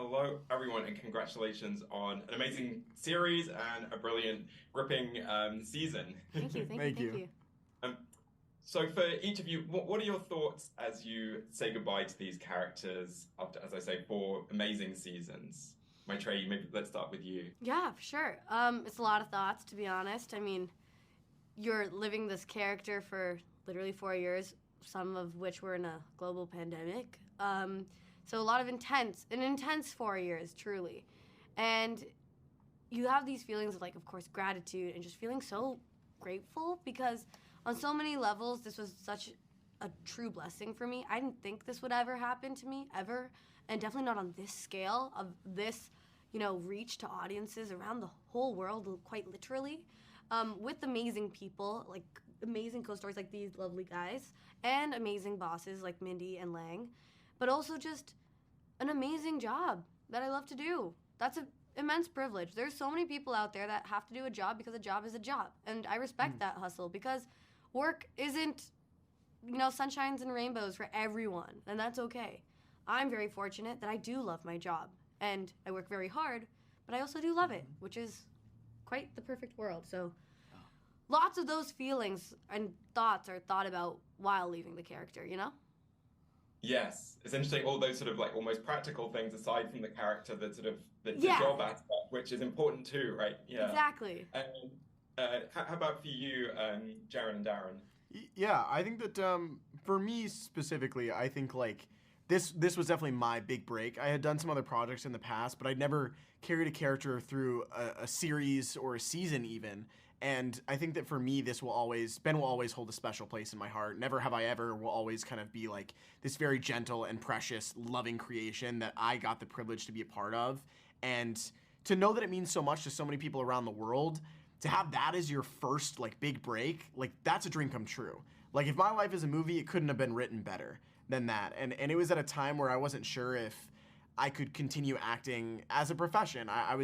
hello, everyone, and congratulations on an amazing series and a brilliant, gripping season. Thank you, thank you. Um, so, for each of you, what are your thoughts as you say goodbye to these characters after, as I say, 4 amazing seasons? Maitreyi, maybe let's start with you. Yeah, for sure. It's a lot of thoughts, to be honest. I mean, you're living this character for literally 4 years, some of which were in a global pandemic. So a lot of intense 4 years, truly. And you have these feelings of, like, of course, gratitude and just feeling so grateful because on so many levels, this was such a true blessing for me. I didn't think this would ever happen to me, ever, and definitely not on this scale of this, reach to audiences around the whole world, quite literally, with amazing people, like amazing co-stars like these lovely guys, and amazing bosses like Mindy and Lang, but also just an amazing job that I love to do. That's an immense privilege. There's so many people out there that have to do a job because a job is a job, and I respect that hustle because work isn't, sunshines and rainbows for everyone, and that's okay. I'm very fortunate that I do love my job, and I work very hard, but I also do love it, which is quite the perfect world. So lots of those feelings and thoughts are thought about while leaving the character, Yes, it's interesting. All those sort of like almost practical things aside from the character, that sort of the job aspect, which is important too, right? Yeah, exactly. How about for you, Jaren and Darren? Yeah, I think that for me specifically, I think like this was definitely my big break. I had done some other projects in the past, but I'd never carried a character through a series or a season even. And I think that for me, Ben will always hold a special place in my heart. Never Have I Ever will always kind of be like this very gentle and precious, loving creation that I got the privilege to be a part of. And to know that it means so much to so many people around the world, to have that as your first like big break, like that's a dream come true. Like if my life is a movie, it couldn't have been written better than that. And it was at a time where I wasn't sure if I could continue acting as a profession. I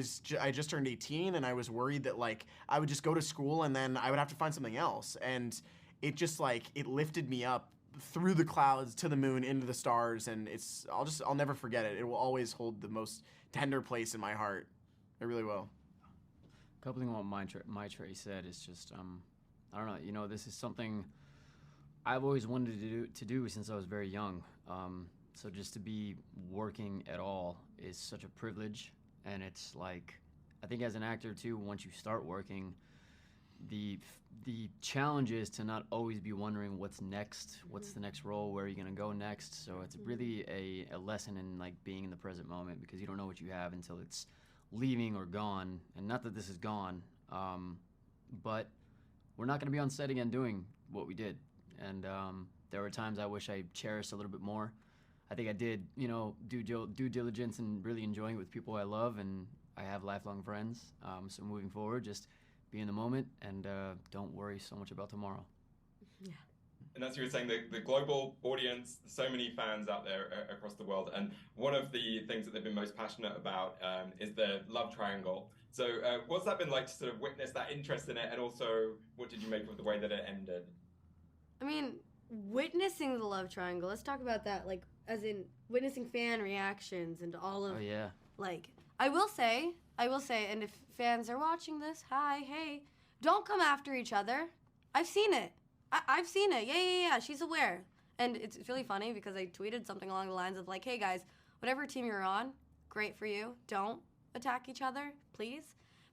just turned 18 and I was worried that like I would just go to school and then I would have to find something else. And it just like, it lifted me up through the clouds to the moon, into the stars. And I'll never forget it. It will always hold the most tender place in my heart. It really will. Coupling what Maitreyi said is just, I don't know, this is something I've always wanted to do since I was very young. So just to be working at all is such a privilege, and it's like, I think as an actor too, once you start working, the challenge is to not always be wondering what's next, what's the next role, where are you gonna go next. So it's really a lesson in like being in the present moment, because you don't know what you have until it's leaving or gone. And not that this is gone, but we're not gonna be on set again doing what we did. And there were times I wish I cherished a little bit more. I think I did, due diligence and really enjoying it with people I love, and I have lifelong friends. So moving forward, just be in the moment and don't worry so much about tomorrow. Yeah. And as you were saying, the global audience, so many fans out there across the world. And one of the things that they've been most passionate about is the love triangle. So what's that been like to sort of witness that interest in it? And also, what did you make of the way that it ended? I mean, witnessing the love triangle, let's talk about that, like, as in witnessing fan reactions and all of, like, I will say, and if fans are watching this, hey, don't come after each other. I've seen it. I've seen it. Yeah, she's aware. And it's really funny because I tweeted something along the lines of like, hey guys, whatever team you're on, great for you. Don't attack each other, please.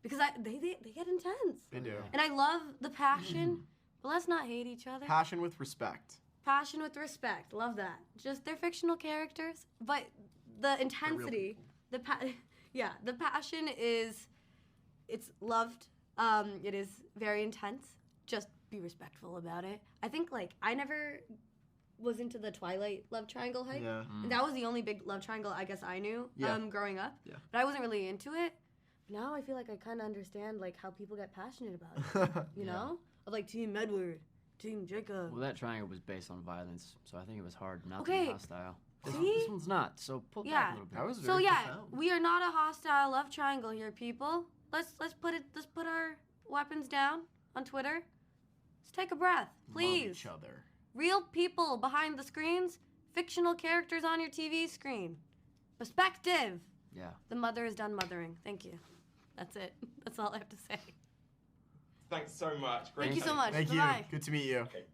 Because they get intense. They do. And I love the passion, but let's not hate each other. Passion with respect. Passion with respect. Love that. Just they're fictional characters, but the intensity, the passion it's loved. It is very intense. Just be respectful about it. I think like I never was into the Twilight love triangle hype. Yeah. And that was the only big love triangle I guess I knew growing up. Yeah. But I wasn't really into it. But now I feel like I kind of understand like how people get passionate about it. You know? Of like Team Edward, Team Jacob. Well, that triangle was based on violence, so I think it was hard not to be hostile. See? This one's not, so pull back a little bit. That was very profound. We are not a hostile love triangle here, people. Let's put our weapons down on Twitter. Let's take a breath, please. Love each other. Real people behind the screens, fictional characters on your TV screen. Perspective. Yeah. The mother is done mothering. Thank you. That's it. That's all I have to say. Thanks so much. Great Thank you so chatting. much. Thank you. Bye-bye. Good to meet you. Okay.